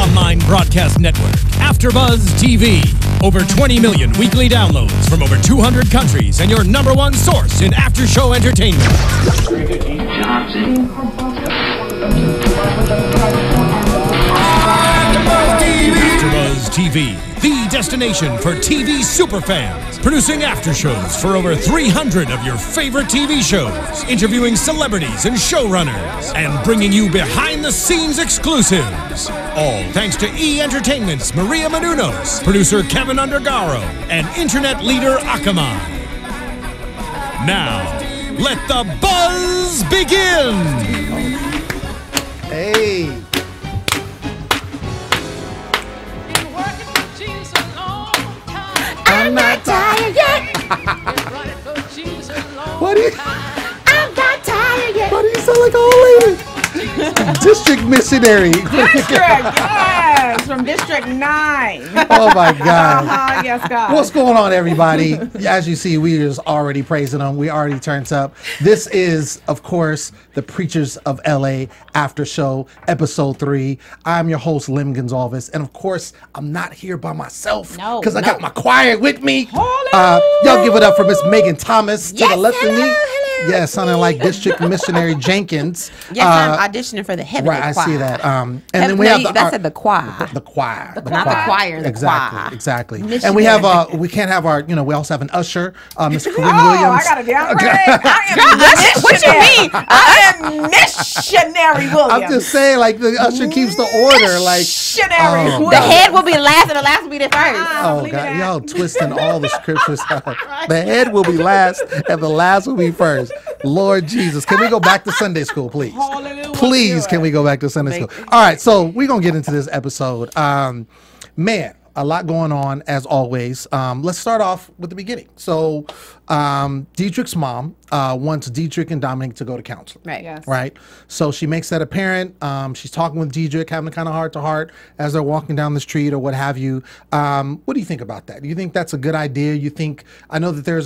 online broadcast network, AFTERBUZZ TV. Over 20 million weekly downloads from over 200 countries and your #1 source in after-show entertainment. AFTERBUZZ TV, the destination for TV superfans. Producing aftershows for over 300 of your favorite TV shows. Interviewing celebrities and showrunners. And bringing you behind-the-scenes exclusives. All thanks to E! Entertainment's Maria Menounos, producer Kevin Undergaro, and internet leader Akamai. Now, let the buzz begin! Hey! I'm not tired yet. What do you? I'm not tired yet. Why do you sound like an old lady? District missionary. District, yes, from District 9. Oh my God. Yes, God. What's going on, everybody? As you see, we just already praising them. We already turned up. This is, of course, the Preachers of L.A. After Show, Episode 3. I'm your host, Lem Gonsalves, and of course, I'm not here by myself because I got my choir with me. Y'all give it up for Miss Megan Thomas to the left of me. Yeah, sounding like District Missionary Jenkins. Yes, I'm auditioning for the heavenly choir. Right, I see that. And then we have the the choir. The choir. Not the choir, the exactly, choir. exactly. And we have we can't have our, we also have an usher, Miss Corrinne Williams. I got a downgrade. I am What you mean? I am missionary Williams. I'm just saying, like, the usher keeps the order. Like, missionary Williams. The head will be last and the last will be the first. oh God, y'all twisting all the scriptures out. The head will be last and the last will be first. Lord Jesus, can we go back to Sunday school, please? Hallelujah. Please, can we go back to Sunday school? All right, so we're going to get into this episode. Man, a lot going on, as always. Let's start off with the beginning. So, Dietrichs' mom wants Dietrich and Dominic to go to counseling. Right. Yes. Right. So she makes that apparent. She's talking with Dietrich, having a kind of heart-to-heart as they're walking down the street or what have you. What do you think about that? Do you think that's a good idea? You think, I know that there's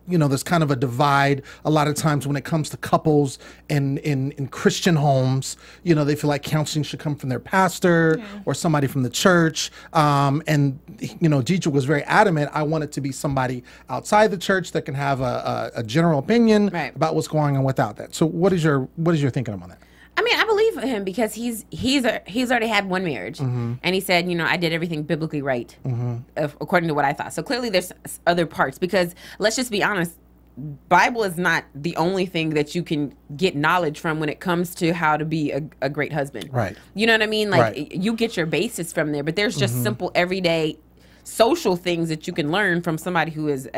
there's kind of a divide a lot of times when it comes to couples in Christian homes. You know, they feel like counseling should come from their pastor or somebody from the church. And Dietrich was very adamant. I want it to be somebody outside the church that can have a general opinion about what's going on without that. So what is your thinking on that? I mean, I believe him because he's already had one marriage, and he said, I did everything biblically right, according to what I thought. So clearly, there's other parts because let's just be honest. Bible is not the only thing that you can get knowledge from when it comes to how to be a great husband. Right. You know what I mean? Like you get your basis from there, but there's just simple everyday social things that you can learn from somebody who is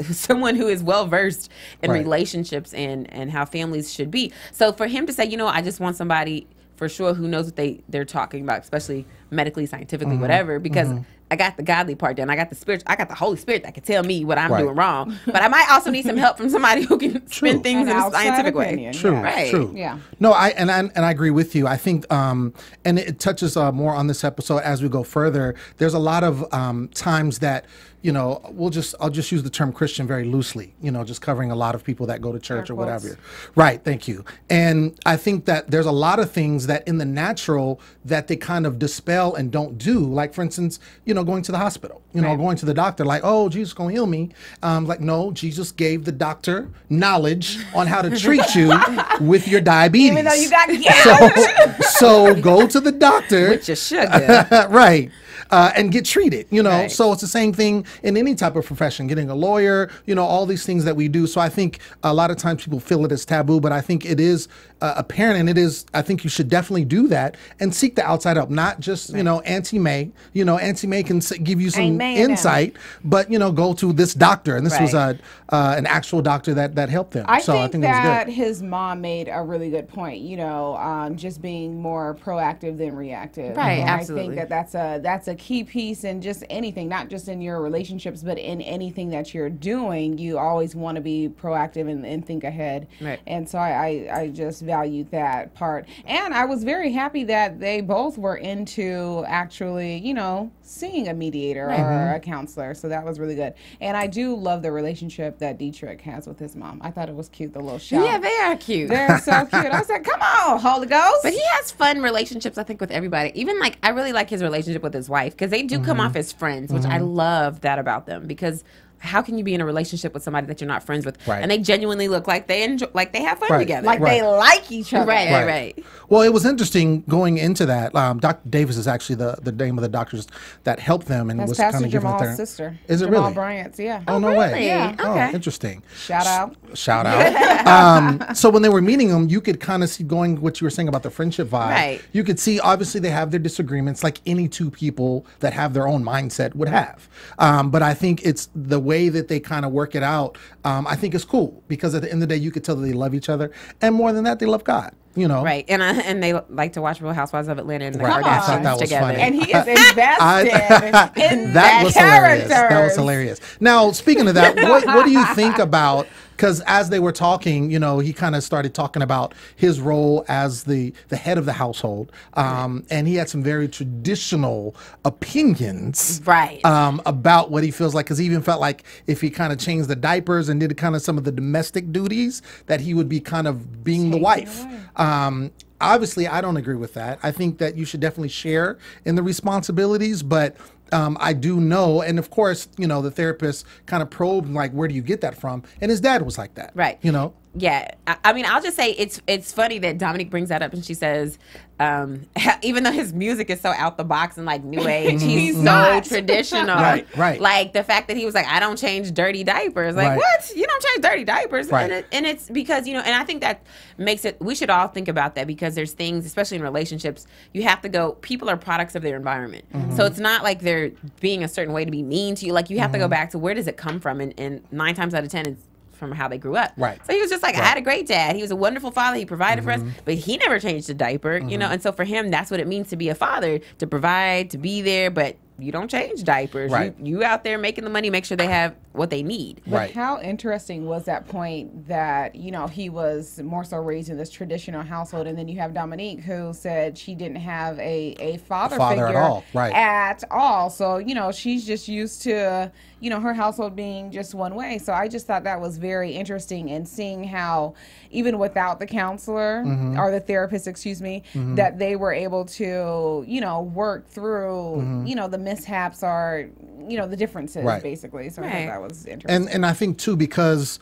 someone who is well versed in relationships and how families should be. So for him to say, I just want somebody for sure who knows what they're talking about, especially medically, scientifically, whatever, because I got the godly part done. I got the spirit. I got the Holy Spirit that can tell me what I'm doing wrong. But I might also need some help from somebody who can spin things in a scientific way. True. True. Yeah. No, I agree with you. I think, and it touches more on this episode as we go further. There's a lot of times that I'll just use the term Christian very loosely, just covering a lot of people that go to church or whatever. Right. Thank you. And I think that there's a lot of things that in the natural that they kind of dispel and don't do. Like, for instance, going to the hospital, going to the doctor, like, oh, Jesus gonna heal me. Like, no, Jesus gave the doctor knowledge on how to treat you with your diabetes. Even though you got gout. So go to the doctor. With your sugar. Right. And get treated, Right. So it's the same thing in any type of profession, getting a lawyer, all these things that we do. So I think a lot of times people feel it as taboo, but I think it is apparent, and I think you should definitely do that and seek the outside help, not just, Auntie May. Auntie May can give you some insight, but, go to this doctor. And this was an actual doctor that helped them. I think that it was good. His mom made a really good point, just being more proactive than reactive. Right, and absolutely. I think that's a key piece in just anything, not just in your relationships, but in anything that you're doing. You always want to be proactive and think ahead. Right. And so I just valued that part. And I was very happy that they both were into actually, you know, seeing a mediator or a counselor. So that was really good. And I do love the relationship that Dietrich has with his mom. I thought it was cute, the little shout. Yeah, they are cute. They're so cute. I was like, come on, Holy Ghost. But he has fun relationships, I think, with everybody. Even like, I really like his relationship with his wife because they do come off as friends, which I love that about them, because how can you be in a relationship with somebody that you're not friends with? Right. And they genuinely look like they enjoy, like they have fun Right. together. Like they like each other. Right. Well, it was interesting going into that. Dr. Davis is actually the name of the doctors that helped them and That's was Pastor kind of giving Jamal's it their sister. Is it Jamal really? Bryant's, yeah. Oh, no way. Yeah. Oh, Okay. interesting. Shout out. Shout out. So when they were meeting them, you could kind of see, going what you were saying about the friendship vibe. Right. You could see, obviously, they have their disagreements like any two people that have their own mindset would have. But I think it's the way that they kind of work it out. I think it's cool because at the end of the day, you could tell that they love each other. And more than that, they love God. You know, Right. And they like to watch Real Housewives of Atlanta and the Right. I thought Kardashians that was together. funny. And he is invested in that was hilarious. characters. That was hilarious. Now, speaking of that, what do you think about? Because as they were talking, you know, he kind of started talking about his role as the head of the household, and he had some very traditional opinions, Right. about what he feels like. Because he even felt like if he kind of changed the diapers and did kind of some of the domestic duties, that he would be kind of being the wife. Obviously, I don't agree with that. I think that you should definitely share in the responsibilities, but I do know, and of course, you know, the therapist kind of probed, like, where do you get that from? And his dad was like that. Right. You know? Yeah, I mean, I'll just say it's funny that Dominique brings that up, and she says, even though his music is so out the box and like new age, he's so not. traditional. Right. Like the fact that he was like, I don't change dirty diapers. Like, Right. what? You don't change dirty diapers? Right. And it's because, you know, and I think that makes it, we should all think about that, because there's things, especially in relationships, you have to go, people are products of their environment. So it's not like they're being a certain way to be mean to you. Like, you have to go back to, where does it come from? And 9 times out of 10, it's from how they grew up. Right. So he was just like, I had a great dad. He was a wonderful father. He provided for us, but he never changed a diaper, you know? And so for him, that's what it means to be a father, to provide, to be there, but you don't change diapers. Right. You out there making the money, make sure they have what they need. But Right. how interesting was that point that, you know, he was more so raised in this traditional household, and then you have Dominique, who said she didn't have a father figure at all. Right. at all. So, you know, she's just used to, you know, her household being just one way. So I just thought that was very interesting, and seeing how even without the counselor or the therapist, excuse me, that they were able to, you know, work through, you know, the mishaps or, you know, the differences, Right. basically. So I Right. thought that was interesting. And I think too, because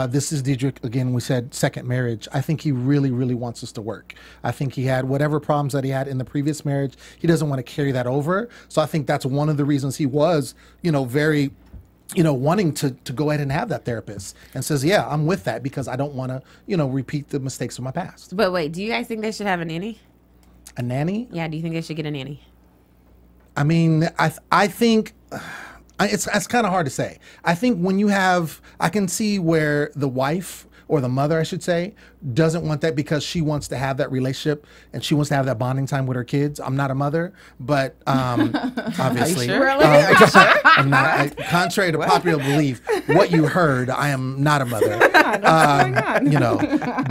this is Dietrich, again, we said second marriage, I think he really, really wants us to work. I think he had whatever problems that he had in the previous marriage, he doesn't want to carry that over. So I think that's one of the reasons he was, you know, very, you know, wanting to go ahead and have that therapist, and says, yeah, I'm with that because I don't want to, you know, repeat the mistakes of my past. But wait, do you guys think they should have a nanny? A nanny? Yeah, do you think they should get a nanny? I mean, I think it's kind of hard to say. I think when you have, I can see where the wife, or the mother, I should say, doesn't want that because she wants to have that relationship and she wants to have that bonding time with her kids. I'm not a mother, but obviously, sure? Really? I'm not. Contrary to popular belief, what you heard, I am not a mother. You know,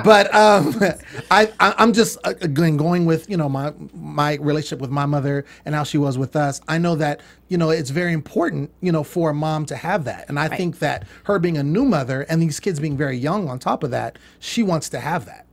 but I'm just going with, you know, my relationship with my mother and how she was with us. I know that, you know, it's very important, you know, for a mom to have that, and I think that her being a new mother and these kids being very young on top of that, she wants to have that.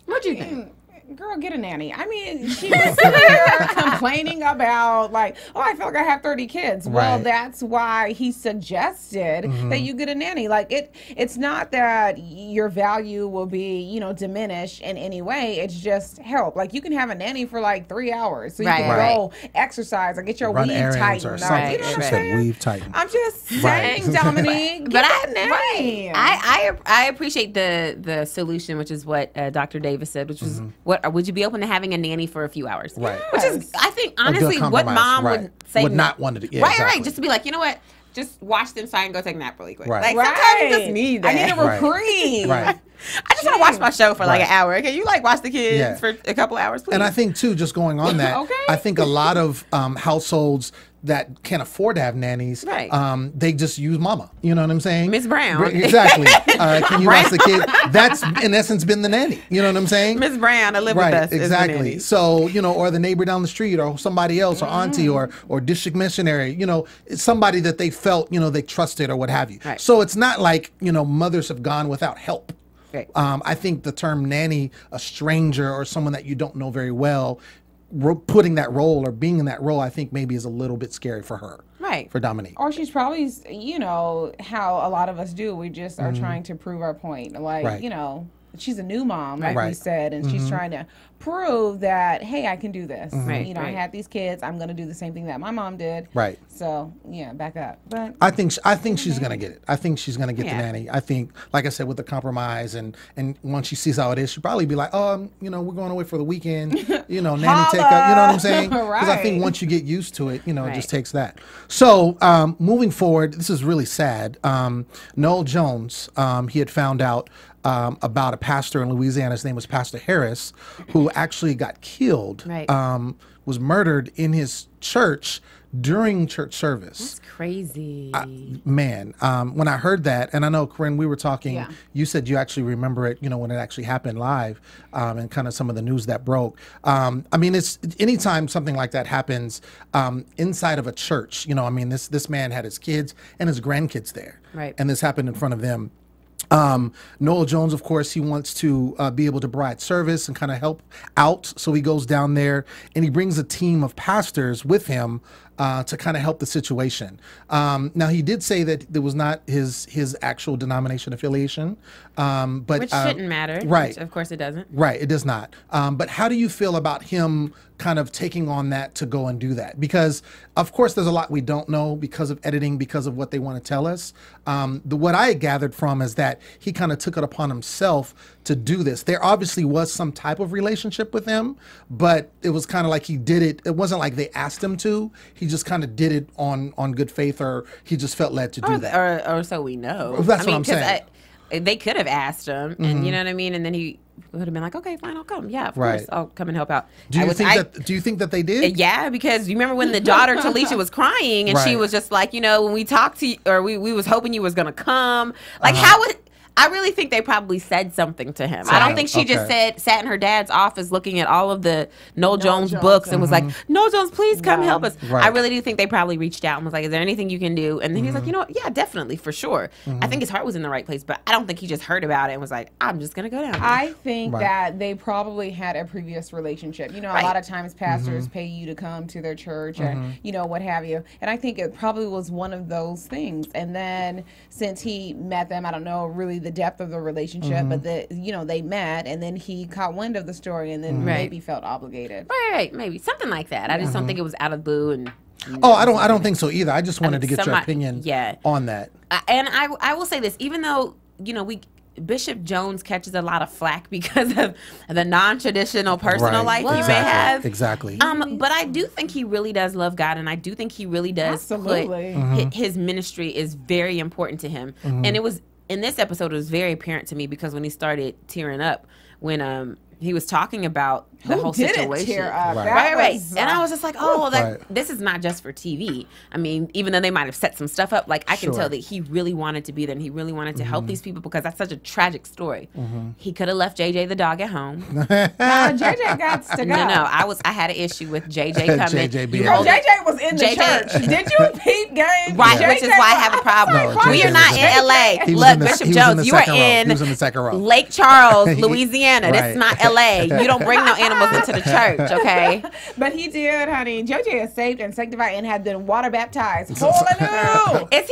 What do you think? Girl, get a nanny. I mean, she was here complaining about, like, oh, I feel like I have 30 kids. Well, Right. that's why he suggested that you get a nanny. Like, it's not that your value will be, you know, diminished in any way. It's just help. Like, you can have a nanny for like 3 hours, so you can Right. go exercise or get your Run weave errands tightened. or Or, something. you know She what I'm said saying? weave tightened. I'm just Right. saying, Dominique, But get a nanny. I appreciate the solution, which is what Dr. Davis said, which was, what would you be open to having a nanny for a few hours? Right. Which is, I think, A good honestly, what compromise, mom right. would say. Would no. not want to do. Yeah, right, exactly. right. Just to be like, you know what? Just watch them inside and go take a nap really quick. Right. Like, sometimes you just need that. I need a Right. reprieve. Right. I just want to watch my show for like an hour. Can you like watch the kids for a couple hours, please? And I think too, just going on that, I think a lot of households that can't afford to have nannies, they just use mama. You know what I'm saying? Miss Brown. Exactly. Can you watch the kid? That's in essence been the nanny. You know what I'm saying? Miss Brown, I live with us. Exactly. So, you know, or the neighbor down the street or somebody else or auntie or district missionary, you know, it's somebody that they felt, you know, they trusted or what have you. So it's not like, you know, mothers have gone without help. I think the term nanny, a stranger or someone that you don't know very well, putting that role or being in that role, I think maybe is a little bit scary for her. For Dominique. Or she's probably, you know, how a lot of us do. We just are trying to prove our point. Like, you know, she's a new mom, like we said, and she's trying to prove that, hey, I can do this. You know, I had these kids. I'm going to do the same thing that my mom did. So, yeah, back up. But I think she's going to get it. I think she's going to get the nanny. I think, like I said, with the compromise and once she sees how it is, she'll probably be like, oh, you know, we're going away for the weekend. You know, nanny take up. You know what I'm saying? Because I think once you get used to it, you know, it just takes that. So moving forward, this is really sad. Noel Jones, he had found out about a pastor in Louisiana. His name was Pastor Harris, who actually got killed, was murdered in his church during church service. That's crazy. Man, when I heard that, and I know, Corrinne, we were talking, you said you actually remember it, you know, when it actually happened live, and kind of some of the news that broke. I mean, it's anytime something like that happens inside of a church, you know, I mean, this man had his kids and his grandkids there, and this happened in front of them. Noel Jones, of course, he wants to be able to provide service and kind of help out. So he goes down there and he brings a team of pastors with him to kind of help the situation. Now, he did say that there was not his actual denomination affiliation. But which shouldn't matter. Right. Of course it doesn't. Right. It does not. But how do you feel about him kind of taking on that to go and do that? Because, of course, there's a lot we don't know because of editing, because of what they want to tell us. What I gathered from is that he kind of took it upon himself to do this. There obviously was some type of relationship with him, but it was kind of like he did it. It wasn't like they asked him to. He just kind of did it on good faith, or he just felt led to do that. Or so we know. Well, that's what I'm saying. They could have asked him, and you know what I mean? And then he would have been like, okay, fine, I'll come. Yeah, of course, I'll come and help out. Do you think that they did? Yeah, because you remember when the daughter, Talisha, was crying, and she was just like, you know, when we talked to you, or we was hoping you was going to come. Like, how would... I really think they probably said something to him. I don't think she just sat in her dad's office looking at all of the Noel Jones books and was like, Noel Jones, please come help us. I really do think they probably reached out and was like, is there anything you can do? And then he's like, you know what? Yeah, definitely, for sure. I think his heart was in the right place, but I don't think he just heard about it and was like, I'm just going to go down there. I think that they probably had a previous relationship. You know, a lot of times pastors pay you to come to their church and, you know, what have you. And I think it probably was one of those things. And then since he met them, I don't know really the depth of the relationship, but you know, they met, and then he caught wind of the story, and then maybe felt obligated. Right, maybe something like that. I just don't think it was out of blue. And I don't think so either. I just wanted to get your opinion on that. And I will say this, even though, you know, Bishop Jones catches a lot of flack because of the non-traditional personal life he may have. Exactly. But I do think he really does love God, and I do think he really does put his ministry is very important to him. And it was in this episode, it was very apparent to me because when he started tearing up, when he was talking about the whole situation. Tear up? Right. And I was just like, oh, this is not just for TV. I mean, even though they might have set some stuff up, like I can tell that he really wanted to be there and he really wanted to help these people because that's such a tragic story. He could have left JJ the dog at home. JJ got to go. No, I had an issue with JJ coming. JJ was in the church. Did you peep game? Right, which is why I have a problem. We are not in LA. Look, Bishop Jones, you are in Lake Charles, Louisiana. This is not LA. You don't bring no animals into the church, okay? But he did, honey. JJ is saved and sanctified and had been water baptized. Hallelujah! Is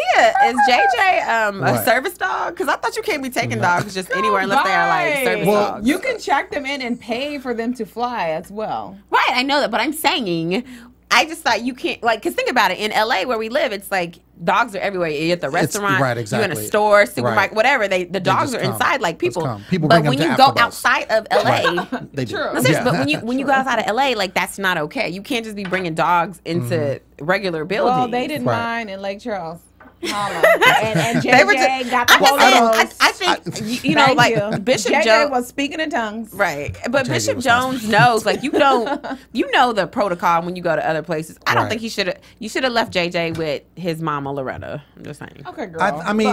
JJ a service dog? Because I thought you can't be taking dogs just anywhere unless they are like service dogs. You can check them in and pay for them to fly as well. Right, I know that, but I'm saying, I just thought you can't, like, because think about it, in LA where we live, it's like dogs are everywhere. You're at the restaurant, you're in a store, supermarket, whatever. The dogs are inside like people. But when you go outside of LA, they do. But when you go outside of LA, like that's not okay. You can't just be bringing dogs into regular buildings. Well, they didn't mind in Lake Charles. And JJ got the Holy Ghost. I think you know, like Bishop JJ was speaking in tongues, right? But Bishop Jones knows, like you know the protocol when you go to other places. I don't think you should have left JJ with his mama Loretta. I'm just saying. Okay, girl. I mean,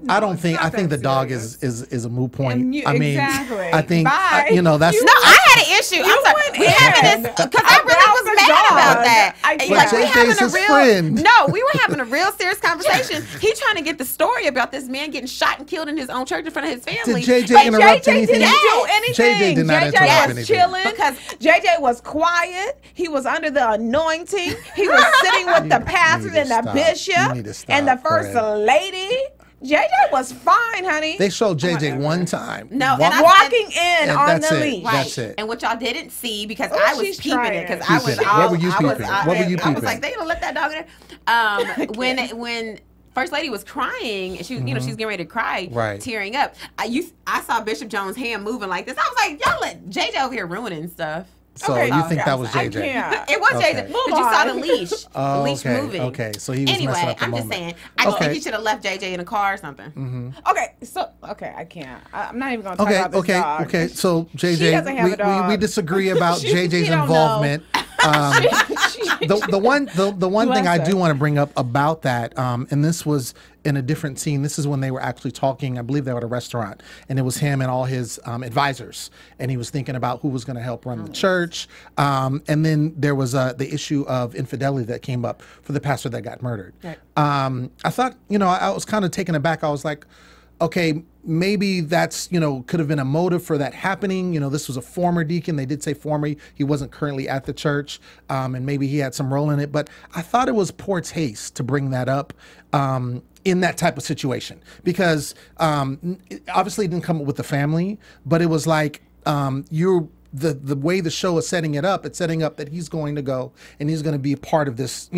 I don't think. I think the dog is a moot point. I mean, I think you know that's. No, I had an issue. I'm sorry. We having this because I really was mad about that. Like we having a real we were having a real serious conversation. He trying to get the story about this man getting shot and killed in his own church in front of his family. Did JJ interrupt anything? Didn't do anything. JJ did not interrupt anything. JJ was chilling because JJ was quiet. He was under the anointing. He was sitting with the pastor and the bishop and the first lady. JJ was fine, honey. They showed JJ one time. No, walking in on the leash. Right. That's it. And what y'all didn't see because I was peeping it because I was. What were you peeping? What were you peeping? I was like, they gonna let that dog in there. When First Lady was crying, and she was, you know, she's getting ready to cry, tearing up. I saw Bishop Jones' hand moving like this. I was like, y'all let JJ over here ruining stuff. So you think that was JJ? It was JJ. But you saw the leash. The leash moving. Okay, so he was messing up the I'm moment. just saying. I just think he should have left JJ in a car or something. Okay, so I can't. I'm not even going to talk about this dog. Okay. So JJ, She doesn't have a dog. we disagree about JJ's involvement. The one thing I do want to bring up about that, and this was in a different scene. This is when they were actually talking. I believe they were at a restaurant, and it was him and all his advisors, and he was thinking about who was going to help run the church. And then there was the issue of infidelity that came up for the pastor that got murdered. Right. I thought, I was kind of taken aback. I was like, okay, maybe that's, could have been a motive for that happening. This was a former deacon. They did say former. He wasn't currently at the church, and maybe he had some role in it. But I thought it was poor taste to bring that up in that type of situation, because obviously it didn't come up with the family, but it was like the way the show is setting it up, it's setting up that he's going to go and he's going to be a part of this,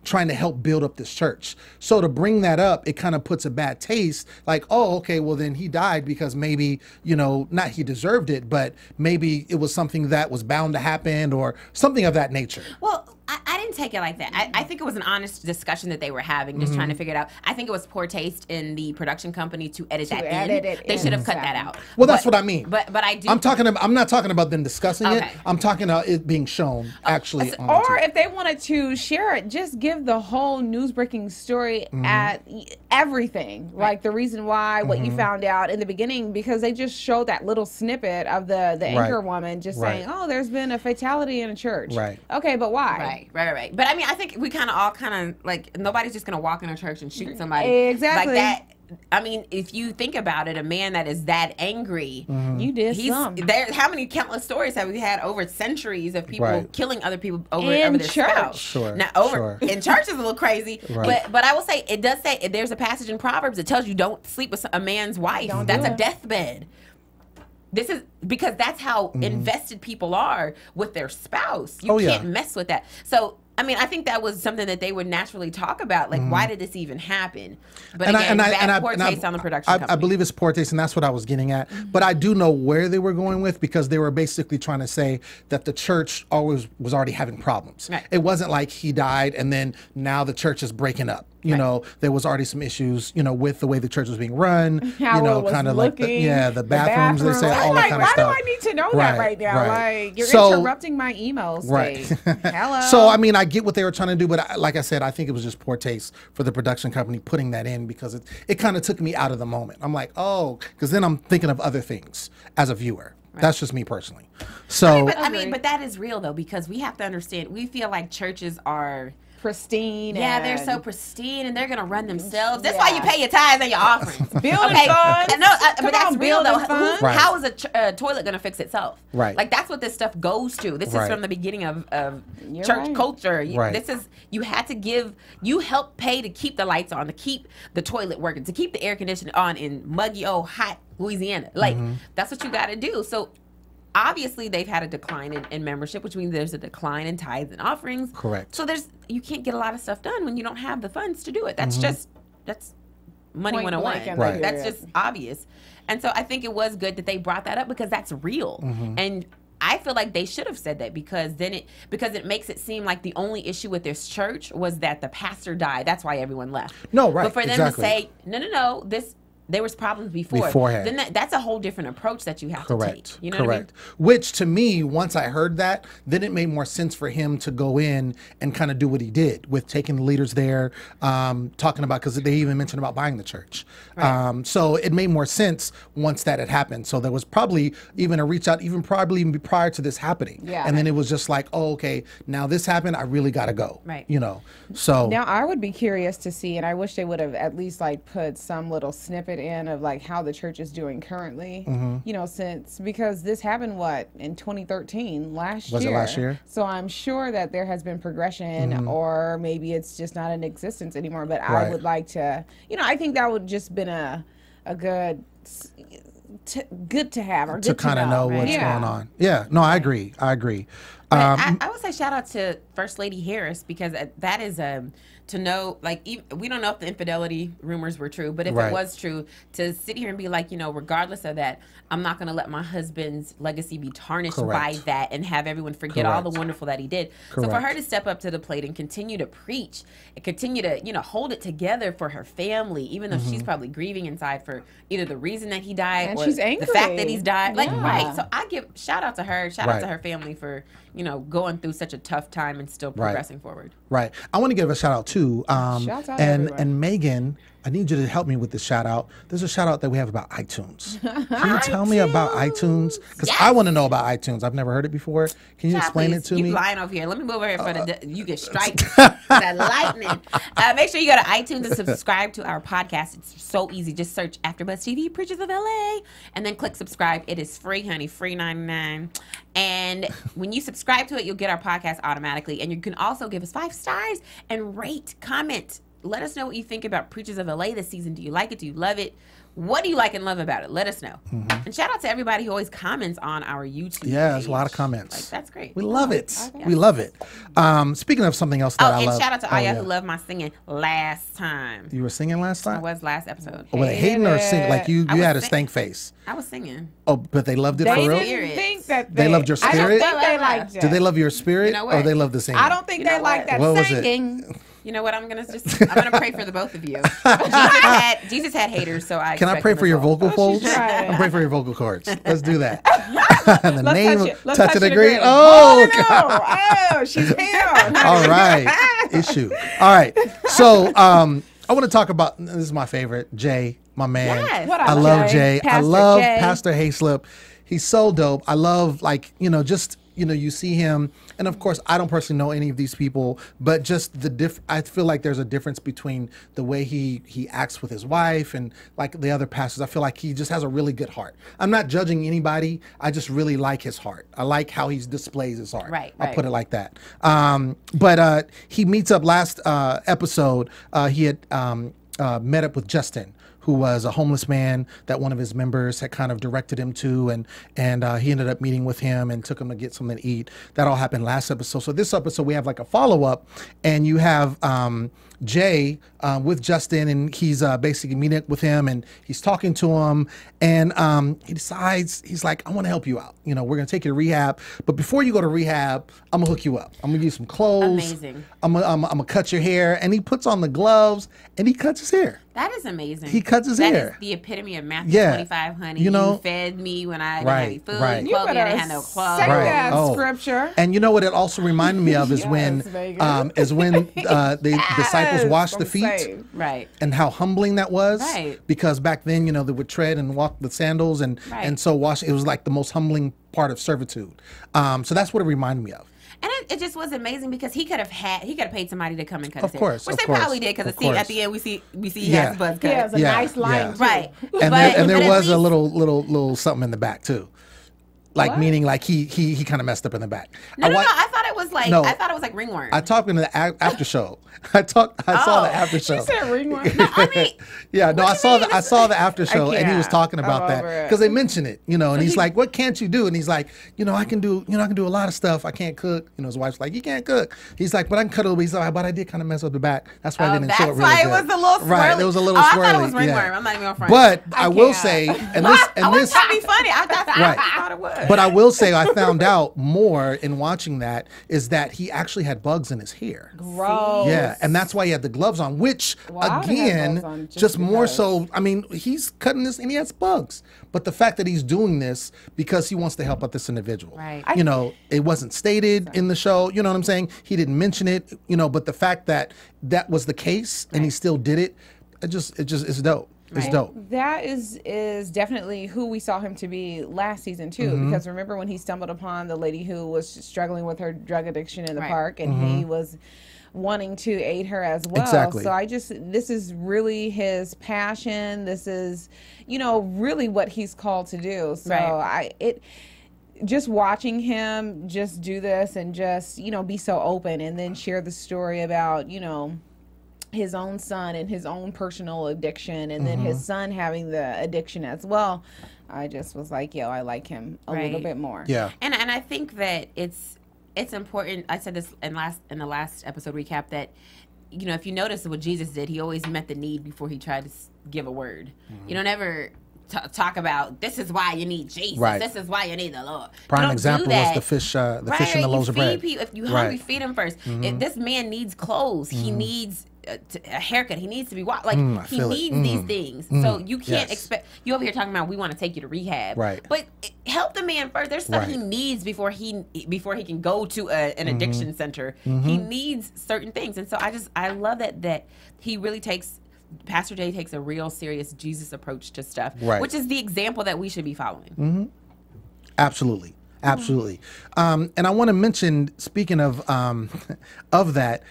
trying to help build up this church. So to bring that up, it kind of puts a bad taste, like, oh, okay, well then he died because maybe, not he deserved it, but maybe it was something that was bound to happen or something of that nature. Well, I didn't take it like that. I think it was an honest discussion that they were having, just trying to figure it out. I think it was poor taste in the production company to edit that in. They should have cut that out. Well, that's what I mean. But I do. I'm not talking about them discussing it. I'm talking about it being shown actually. Or if they wanted to share it, just give the whole news breaking story at everything, like the reason why, what you found out in the beginning, because they just showed that little snippet of the anchor woman just saying, "Oh, there's been a fatality in a church." Right. Okay, but why? Right. But I mean, I think we kind of like, nobody's just going to walk in a church and shoot somebody. Exactly. Like that. I mean, if you think about it, a man that is that angry, you did some. How many countless stories have we had over centuries of people killing other people over their spouse? Sure. Now, in church is a little crazy, but I will say, it does say, there's a passage in Proverbs that tells you don't sleep with a man's wife. That's a deathbed. This is because that's how invested people are with their spouse. You can't mess with that. So, I mean, I think that was something that they would naturally talk about. Like, why did this even happen? But poor taste on the production company. I believe it's poor taste, and that's what I was getting at. But I do know where they were going with, because they were basically trying to say that the church always was already having problems. Right. It wasn't like he died and then now the church is breaking up. There was already some issues, with the way the church was being run. Kind of like the bathrooms. They say all that kind of stuff. Why do I need to know that right now? Like, you're interrupting my emails. Right. Hello. So I mean, I get what they were trying to do, but like I said, I think it was just poor taste for the production company putting that in, because it kind of took me out of the moment. I'm like, oh, because then I'm thinking of other things as a viewer. Right. That's just me personally. So but that is real though, because we have to understand. We feel like churches are pristine. Yeah, they're so pristine, and they're gonna run themselves. That's why you pay your tithes and your offerings. Building funds. But that's real though. How is a toilet gonna fix itself? Right. Like, that's what this stuff goes to. This is from the beginning of church culture. This is, you had to give. You help pay to keep the lights on, to keep the toilet working, to keep the air conditioning on in muggy old hot Louisiana. Like, that's what you got to do. So obviously they've had a decline in membership, which means there's a decline in tithes and offerings. Correct. So you can't get a lot of stuff done when you don't have the funds to do it. That's that's money 101. Right. That's just obvious. And so I think it was good that they brought that up, because that's real. And I feel like they should have said that, because it makes it seem like the only issue with this church was that the pastor died. That's why everyone left. No, right. But for them to say, no, there was problems beforehand. Then that's a whole different approach that you have to take. You know what I mean? Which to me, once I heard that, then it made more sense for him to go in and kind of do what he did with taking the leaders there, talking about, because they even mentioned about buying the church. Right. So it made more sense once that had happened. So there was probably even a reach out, even prior to this happening. Yeah. And then it was just like, oh, okay, now this happened, I really got to go. Right. You know, so. Now I would be curious to see, and I wish they would have at least like put some little snippet in of like how the church is doing currently, you know, because this happened in 2013, last year. Was it last year? So I'm sure that there has been progression, or maybe it's just not in existence anymore. But I would like to, you know, I think that would just been a good to have, or to kind of know what's going on. Yeah, no, I agree. I would say shout out to First Lady Harris, because that is to know, like, we don't know if the infidelity rumors were true, but if it was true, to sit here and be like, you know, regardless of that, I'm not going to let my husband's legacy be tarnished by that and have everyone forget all the wonderful that he did. So for her to step up to the plate and continue to preach and continue to, you know, hold it together for her family, even though she's probably grieving inside for either the reason that he died, and or she's angry. The fact that he's died. Like, so I give shout out to her, shout out to her family for, you know, going through such a tough time and still progressing forward. Right. I want to give a shout out too. Shouts out and Megan, I need you to help me with this shout out. There's a shout out that we have about iTunes. Can you tell me about iTunes? Because I want to know about iTunes. I've never heard it before. Can you explain it to me? You lying over here. Let me move over here for you get strike that lightning. Make sure you go to iTunes and subscribe to our podcast. It's so easy. Just search AFTERBUZZ TV, Preachers of L.A. and then click subscribe. It is free, honey. Free 99. And when you subscribe to it, you'll get our podcast automatically. And you can also give us 5 stars and rate, comment. Let us know what you think about Preachers of L.A. this season. Do you like it? Do you love it? What do you like and love about it? Let us know. And shout out to everybody who always comments on our YouTube page. There's a lot of comments. Like, that's great. We love it. Okay. We love it. Speaking of something else that I love. And shout out to all y'all who loved my singing last time. You were singing last time? I was last episode. Oh, were they hating or singing? Like you had a stank face. I was singing. Oh, but they loved it for real? They loved your spirit? I don't think they liked it. Did they love your spirit, or they loved the singing? I don't think they liked that singing. You know what? I'm gonna pray for the both of you. Jesus had haters, so Can I pray for your vocal folds? I'm praying for your vocal cords. Let's do that. In the name of touch and agree. Oh, no. Oh, she's down. All right. Issue. All right. So I want to talk about, this is my favorite, Jay, my man. Yes. I love Jay. I love Pastor Hayslip. He's so dope. I love, like, you know, just, you know, you see him, and of course, I don't personally know any of these people, but just I feel like there's a difference between the way he acts with his wife and like the other pastors. I feel like he just has a really good heart. I'm not judging anybody. I just really like his heart. I like how he displays his heart. Right. I'll put it like that. But he meets up last episode. He had met up with Justin, who was a homeless man that one of his members had kind of directed him to, and he ended up meeting with him and took him to get something to eat. That all happened last episode. So this episode we have like a follow-up, and you have Jay with Justin, and he's basically meeting up with him, and he's talking to him, and he decides, he's like, I want to help you out. You know, we're going to take you to rehab, but before you go to rehab, I'm going to hook you up. I'm going to give you some clothes. Amazing. I'm going to cut your hair, and he puts on the gloves, and he cuts his hair. That is amazing. He cuts his hair. That is the epitome of Matthew 25, honey. You know, you fed me when I didn't have any food. Right. You better didn't have no clothes. Say that scripture. And you know what it also reminded me of is when the disciples washed the feet. Right. And how humbling that was. Right. Because back then, you know, they would tread and walk with sandals, and so it was like the most humbling part of servitude. So that's what it reminded me of. And it just was amazing because he could have paid somebody to come and cut his hair. Of course, which they probably did, because at the end we see he has his buzz cut. He has a nice line, right? And there was a little something in the back too. Like, meaning like he kind of messed up in the back. No, I thought it was like I thought it was like ringworm. I talked in the after show. I saw the after show. She said ringworm. No, I mean, I saw the after show, and he was talking about that because they mentioned it, you know, and he's like, "What can't you do?" And he's like, "You know, I can do a lot of stuff. I can't cook." You know, his wife's like, "You can't cook." He's like, "But I can cut a little bit." He's like, "But I did kind of mess up the back. That's why I didn't show it really good." That's why it was a little swirly. Right, it was a little swirly. I thought it was ringworm. I'm not even gonna front. But I will say, and this be funny. I thought it was. But I will say I found out more in watching that is that he actually had bugs in his hair. Gross. Yeah, and that's why he had the gloves on, which again, just more so, I mean, he's cutting this and he has bugs. But the fact that he's doing this because he wants to help out this individual. Right. You know, it wasn't stated in the show, you know what I'm saying? He didn't mention it, you know, but the fact that that was the case and he still did it, it's dope. It's dope. That is definitely who we saw him to be last season too. Because remember when he stumbled upon the lady who was struggling with her drug addiction in the park, and he was wanting to aid her as well. Exactly. So this is really his passion. This is, you know, really what he's called to do. So just watching him just do this and just, you know, be so open and then share the story about, you know, his own son and his own personal addiction, and then his son having the addiction as well. I just was like, yo, I like him a little bit more. Yeah. And I think that it's important. I said this in the last episode recap that, you know, if you notice what Jesus did, he always met the need before he tried to give a word. You don't ever talk about this is why you need Jesus. Right. This is why you need the Lord. Prime example was the fish, fish and the loaves of bread. If you hungry, feed him first. If this man needs clothes, he needs a haircut. He needs to be like he needs these things. So you can't expect you over here talking about we want to take you to rehab. Right. But help the man first. There's stuff he needs before he can go to an addiction center. He needs certain things, and so I love that he really takes. Pastor Jay takes a real serious Jesus approach to stuff, which is the example that we should be following. Absolutely. Absolutely. And I want to mention, speaking of that,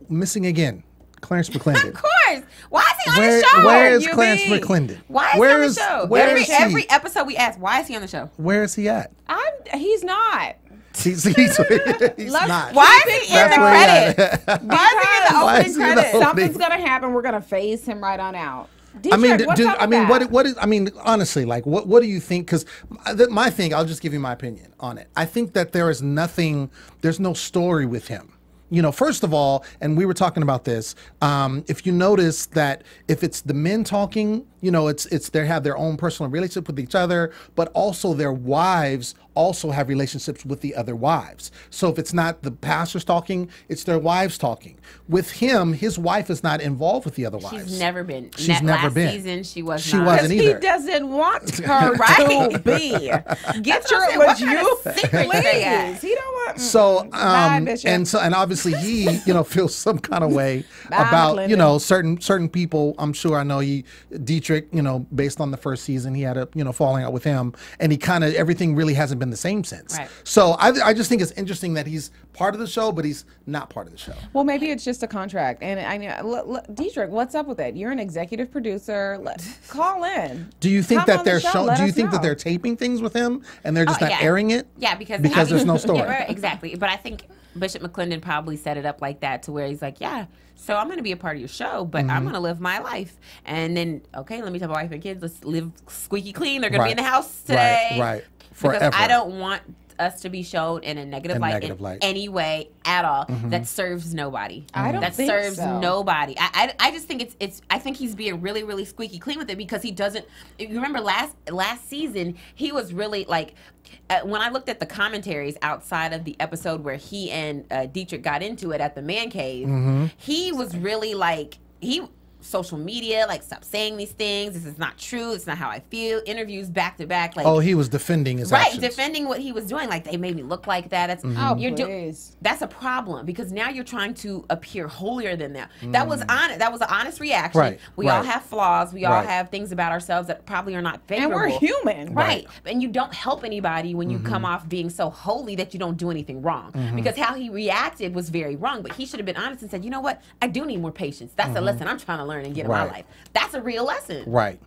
missing again, Clarence McClendon. Of course. Why is he on the show? Where is Clarence McClendon? Why is he on the show? Every he? episode we ask, why is he on the show? Where is he at? He's not. He's not. Why is he in the credits? Why is he in the opening credits? Something's gonna happen. We're gonna phase him right on out. Honestly, like, what do you think? Because my thing, I'll just give you my opinion on it. I think that there's no story with him. You know, first of all, and we were talking about this, if you notice that if it's the men talking, you know, it's they have their own personal relationship with each other, but also their wives also have relationships with the other wives. So if it's not the pastors talking, it's their wives talking. With him, his wife is not involved with the other wives. She's never been. She's never been. Last season, she wasn't either. He doesn't want her to be. Get your what you please. He don't want. So and obviously he, you know, feels some kind of way about, you know, certain people. I'm sure I know Dietrich, you know, based on the first season, he had a, you know, falling out with him, and he kind of everything really hasn't been the same since. Right. So I just think it's interesting that he's part of the show, but he's not part of the show. Well, maybe it's just a contract. And I know, Dietrich, what's up with it? You're an executive producer. Call in. Do you think that they're showing? Do you think that they're taping things with him and they're just not airing it? Yeah, because there's no story. Yeah, exactly. But I think Bishop McClendon probably set it up like that to where he's like, yeah, so I'm going to be a part of your show, but I'm going to live my life. And then, okay, let me tell my wife and kids, let's live squeaky clean. They're going to be in the house today. Right. Forever. Because I don't want us to be shown in a negative light in any way at all that serves nobody. I don't think so. That serves nobody. I just think I think he's being really, really squeaky clean with it because he doesn't. You remember last season he was really like. When I looked at the commentaries outside of the episode where he and Dietrich got into it at the man cave, he was really like social media, like, stop saying these things. This is not true. It's not how I feel. Interviews back to back. Like, he was defending his actions. Defending what he was doing. Like, they made me look like that. That's that's a problem because now you're trying to appear holier than that. That was honest. That was an honest reaction. Right. We all have flaws. We all have things about ourselves that probably are not favorable. And we're human. Right. And you don't help anybody when you come off being so holy that you don't do anything wrong. Because how he reacted was very wrong. But he should have been honest and said, you know what? I do need more patience. That's a lesson I'm trying to learn and get in my life. That's a real lesson. Right.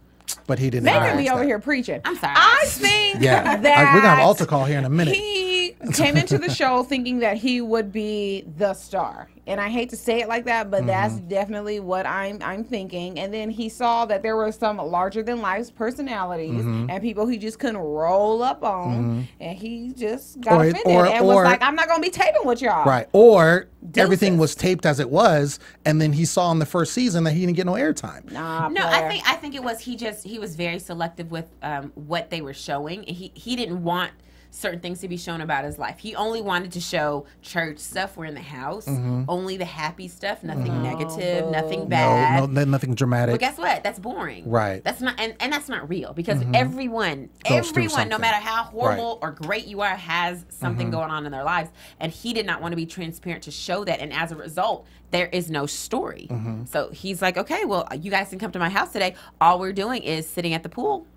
But he didn't. Maybe we over here preaching. I'm sorry. I think that we're gonna have an altar call here in a minute. He came into the show thinking that he would be the star. And I hate to say it like that, but that's definitely what I'm thinking. And then he saw that there were some larger than life personalities and people he just couldn't roll up on, and he just got offended and was like, "I'm not gonna be taping with y'all." Right. Or everything was taped as it was, and then he saw in the first season that he didn't get no airtime. No, I think it was he was very selective with what they were showing. He didn't want certain things to be shown about his life. He only wanted to show church stuff. We're in the house. Only the happy stuff. Nothing negative. Nothing bad. No, nothing dramatic. But guess what? That's boring. Right. That's not, and that's not real, because everyone, no matter how horrible or great you are, has something going on in their lives. And he did not want to be transparent to show that. And as a result, there is no story. So he's like, okay, well, you guys can come to my house today. All we're doing is sitting at the pool.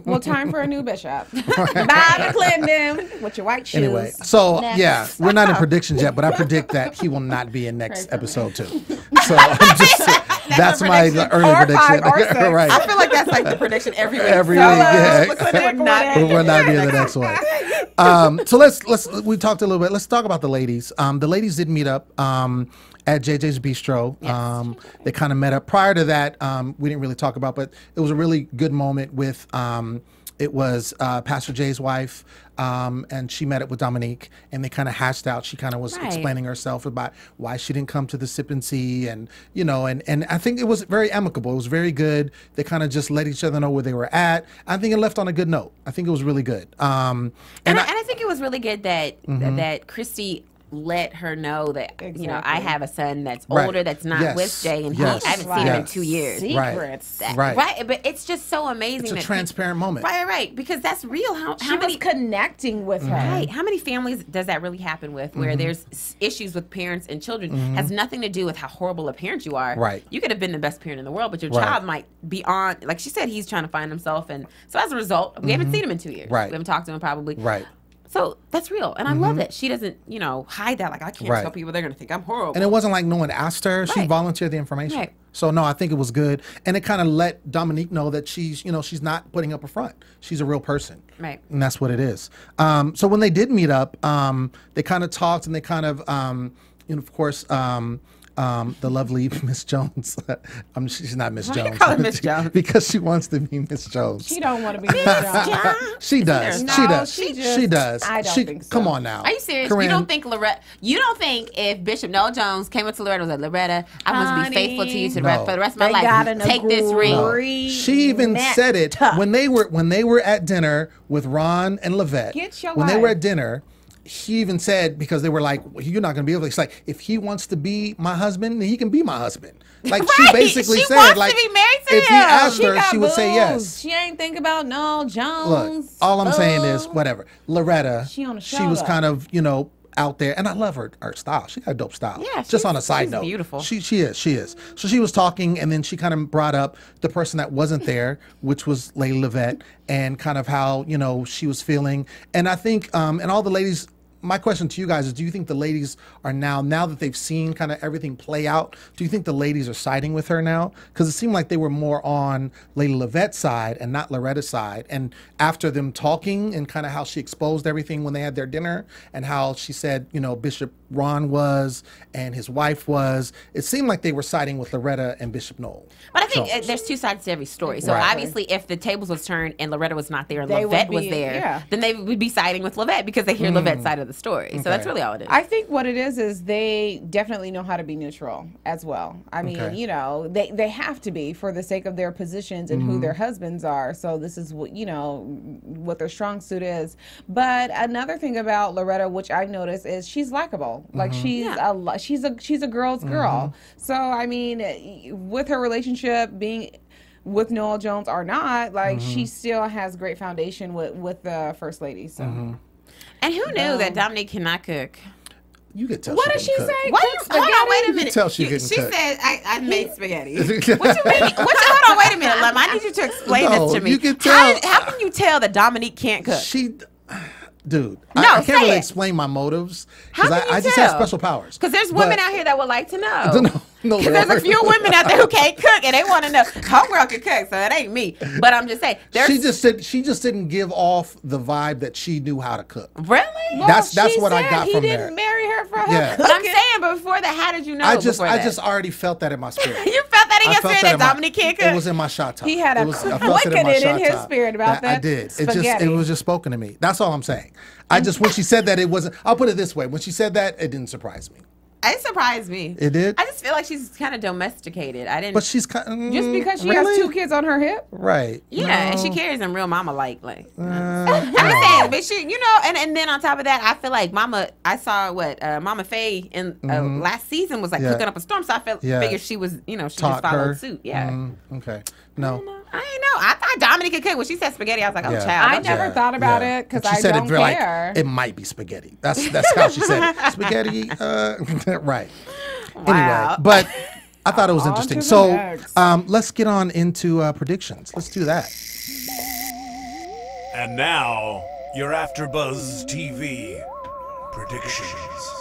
Well, time for a new bishop. Bye, Clinton, with your white shoes. Anyway, so Next. yeah, we're not in predictions yet, but I predict that he will not be in next episode 2. So I'm just that's my early prediction. Right. I feel like that's like the prediction every week. Every week, yeah. We're not be in the next one. So we talked a little bit. Let's talk about the ladies. The ladies did meet up at JJ's Bistro. They kind of met up. Prior to that, we didn't really talk about, but it was a really good moment with it was Pastor Jay's wife, and she met up with Dominique, and they kind of hashed out. She kind of was explaining herself about why she didn't come to the Sip and See, and you know, and I think it was very amicable. It was very good. They kind of just let each other know where they were at. I think it left on a good note. I think it was really good. And I think it was really good that that Christy let her know that you know, I have a son that's older, that's not with Jay, and I haven't seen him in 2 years. Secrets, right? But it's just so amazing. It's a transparent moment, right? Because that's real. How she was connecting with her. Right? How many families does that really happen with, where there's issues with parents and children? Has nothing to do with how horrible a parent you are. Right? You could have been the best parent in the world, but your child might be on. Like she said, he's trying to find himself, and so as a result, we haven't seen him in 2 years. Right. We haven't talked to him probably. Right. So that's real. And I love that she doesn't, you know, hide that. Like, I can't tell people, they're going to think I'm horrible. And it wasn't like no one asked her. She volunteered the information. Right. So, no, I think it was good. And it kind of let Dominique know that she's, you know, she's not putting up a front. She's a real person. Right. And that's what it is. So when they did meet up, they kind of talked, and they kind of, you know, of course, the lovely Miss Jones. She's not Miss Jones. You call her Miss Jones? Because she wants to be Miss Jones. She don't want to be Miss Jones. She does. No, she does. she does. I don't think so. Come on now. Are you serious? Corinne, You don't think Loretta? You don't think if Bishop Noel Jones came up to Loretta and was like, Loretta, I must be faithful to you for the rest of my life. Take this ring. No. She even said it when they were at dinner with Ron and LaVette. When they were at dinner, he even said, because they were like, well, you're not going to be able to. It's like, if he wants to be my husband, then he can be my husband. Like, she basically said, wants like, to be married to if he asked her, she would say yes. She ain't think about Noel Jones. Look, all I'm saying is, whatever. Loretta, she was kind of, you know, out there, and I love her style. She got a dope style. Yeah, just on a side note, beautiful. She is. So she was talking, and then she kind of brought up the person that wasn't there, which was Lady LaVette, and kind of how, you know, she was feeling. And I think, and all the ladies. My question to you guys is, do you think the ladies are now that they've seen kind of everything play out, do you think the ladies are siding with her now? Because it seemed like they were more on Lady LaVette's side and not Loretta's side. And after them talking and kind of how she exposed everything when they had their dinner, and how she said, you know, Bishop Ron was and his wife was, it seemed like they were siding with Loretta and Bishop Noel. But I think there's two sides to every story. So obviously, if the tables was turned and Loretta was not there and LaVette was there, then they would be siding with LaVette, because they hear LaVette's side of the story. So that's really all it is. I think what it is they definitely know how to be neutral as well. I mean, you know, they have to be, for the sake of their positions and who their husbands are. So this is what, you know, what their strong suit is. But another thing about Loretta, which I've noticed, is she's likable. Like, she's a girl's girl. So I mean, with her relationship being with Noel Jones or not, like, she still has great foundation with the First Lady. So. And who knew that Dominique cannot cook? You could tell. What did she say? Hold on, wait a minute. You tell she couldn't She cook. said, I made spaghetti. What you mean? Hold on, wait a minute, Lem. I need you to explain this to me. You can tell. How can you tell that Dominique can't cook? Dude, No, I can't really it. explain my motives, How because can you I just tell? have special powers. Because there's women out here that would like to know. No, Because there's a few women out there who can't cook, and they want to know. Homegirl can cook, so it ain't me. But I'm just saying. She just didn't give off the vibe that she knew how to cook. Really? Well, That's what I got from there. He didn't marry her for her Yeah. But I'm saying, but before that, how did you know? I just that? already felt that in my spirit. You felt that in your spirit that Dominique can't cook? It was in my shot top. He had a quickening in his spirit about that. I did. Spaghetti. It was just spoken to me. That's all I'm saying. When she said that, it wasn't. I'll put it this way: when she said that, it didn't surprise me. It surprised me. It did? I just feel like she's kind of domesticated. I didn't. But she's kind Just because she has 2 kids on her hip? Right. Yeah, and she carries them real mama-like. I'm just saying, but she, and then on top of that, I feel like I saw what Mama Faye in last season was like cooking up a storm, so I figured she was, she just followed suit. Yeah. Okay. No. I ain't know. I thought Dominic could cook. When she said spaghetti, I was like, oh, child. I never thought about it because I don't care. Like, it might be spaghetti. That's how she said it. Spaghetti. Right. Wow. Anyway, but I thought it was interesting. So let's get on into predictions. Let's do that. And now, your AfterBuzz TV predictions.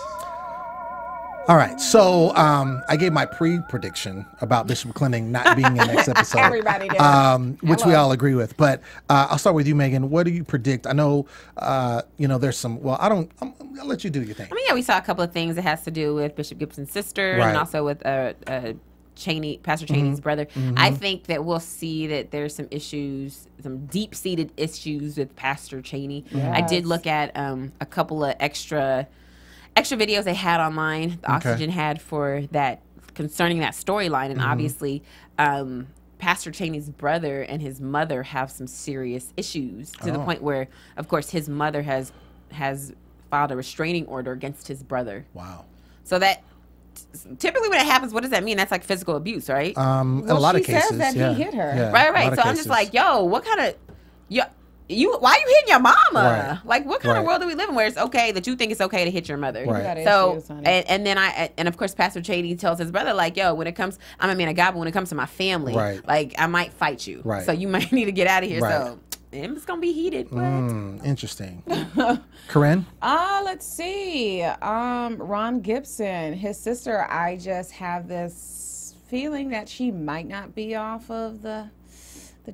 All right, so I gave my pre-prediction about Bishop Clenning not being in next episode. Everybody did. Which we all agree with. But I'll start with you, Megan. What do you predict? I know, there's some. Well, I'll let you do your thing. I mean, yeah, we saw a couple of things that has to do with Bishop Gibson's sister and also with Cheney, Pastor Cheney's brother. I think that we'll see that there's some issues, some deep-seated issues with Pastor Cheney. I did look at a couple of extra videos they had online, the Oxygen had for that, concerning that storyline. And obviously, Pastor Cheney's brother and his mother have some serious issues to the point where, of course, his mother has filed a restraining order against his brother. Wow. So that, typically when it happens, what does that mean? That's like physical abuse, right? In a lot of cases, she says that he hit her. Yeah, right. So I'm just like, yo, what kind of... why are you hitting your mama? Right. Like, what kind of world do we live in where it's okay that you think it's okay to hit your mother? Right. So, and then of course, Pastor Cheney tells his brother, like, yo, when it comes, I'm a man of God, but when it comes to my family, like, I might fight you. Right. So you might need to get out of here. So it's going to be heated. Interesting. Corrinne? Let's see. Ron Gibson, his sister, I just have this feeling that she might not be off of the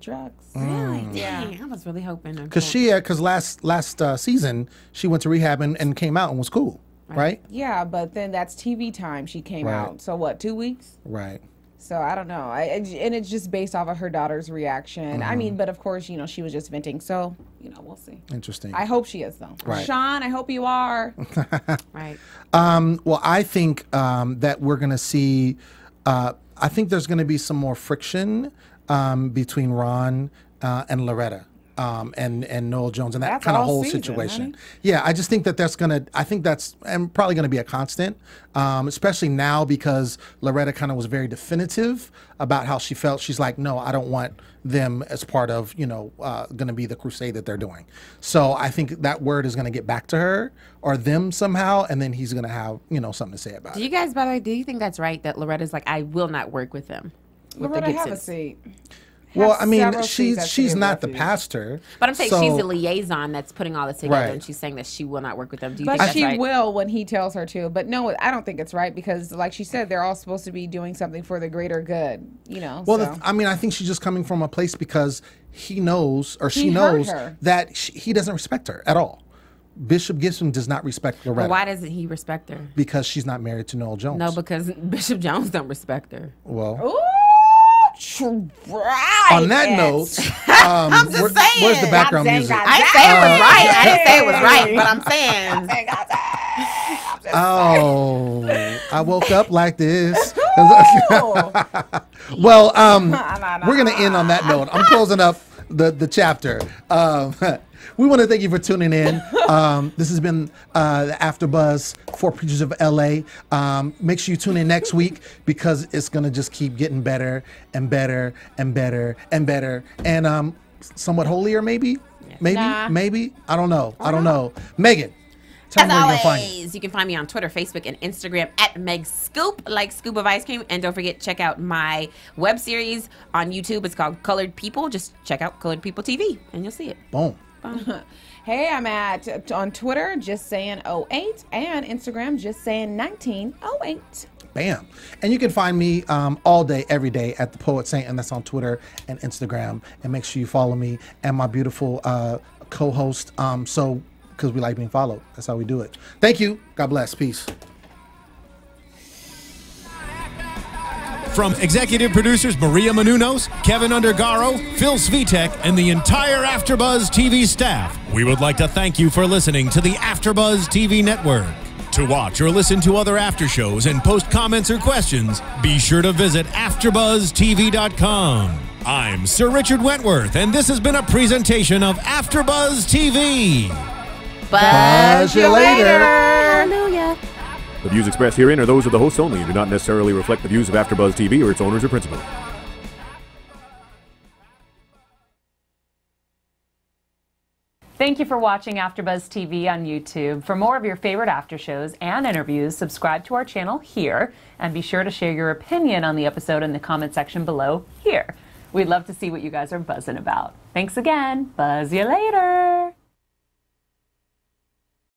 drugs. Really? Dang, I was really hoping. Because last season she went to rehab and came out and was cool, right? Yeah, but then that's TV time. She came out. So what? 2 weeks? Right. So I don't know. And it's just based off of her daughter's reaction. I mean, but of course, she was just venting. So we'll see. Interesting. I hope she is though. Right. Sean, I hope you are. Right. Well, I think that we're gonna see. I think there's gonna be some more friction between Ron and Loretta and Noel Jones and that kind of whole situation. Honey. Yeah, I just think that I think that's probably going to be a constant, especially now because Loretta kind of was very definitive about how she felt. She's like, no, I don't want them as part of, going to be the crusade that they're doing. So I think that word is going to get back to her or them somehow, and then he's going to have, something to say about it. Do you guys, by the way, do you think that's right that Loretta's like, I will not work with them? Loretta, have a seat. Well, I mean, she's not the pastor. But I'm saying she's the liaison that's putting all this together, and she's saying that she will not work with them. Do you think that's right? But she will when he tells her to. But no, I don't think it's right because, like she said, they're all supposed to be doing something for the greater good, Well, I think she's just coming from a place because he knows, or she knows, that he doesn't respect her at all. Bishop Gibson does not respect Loretta. Well, why doesn't he respect her? Because she's not married to Noel Jones. No, because Bishop Jones don't respect her. Well... Ooh. On that note, I'm just saying. Where's the background music? I didn't say it was right. I didn't say it was right, but I'm saying. I woke up like this. Well, we're gonna end on that note. I'm closing up the chapter. We want to thank you for tuning in. This has been the AfterBuzz for Preachers of L.A. Make sure you tune in next week because it's going to just keep getting better and better and better and better and somewhat holier maybe? Maybe? I don't know. Megan, tell me where you can find you. You can find me on Twitter, Facebook, and Instagram at Meg Scoop, like scoop of ice cream. And don't forget, check out my web series on YouTube. It's called Colored People. Just check out Colored People TV and you'll see it. Boom. Hey, I'm on Twitter, just saying 08, and Instagram, just saying 1908. Bam. And you can find me all day, every day at The Poet Saint, and that's on Twitter and Instagram. And make sure you follow me and my beautiful co-host, because we like being followed. That's how we do it. Thank you. God bless. Peace. From executive producers Maria Menounos, Kevin Undergaro, Phil Svitek, and the entire AfterBuzz TV staff, we would like to thank you for listening to the AfterBuzz TV network. To watch or listen to other after shows and post comments or questions, be sure to visit AfterBuzzTV.com. I'm Sir Richard Wentworth, and this has been a presentation of AfterBuzz TV. Buzz you later. Hallelujah. The views expressed herein are those of the hosts only and do not necessarily reflect the views of AfterBuzz TV or its owners or principals. Thank you for watching AfterBuzz TV on YouTube. For more of your favorite after shows and interviews, subscribe to our channel here, and be sure to share your opinion on the episode in the comment section below here. We'd love to see what you guys are buzzing about. Thanks again. Buzz you later.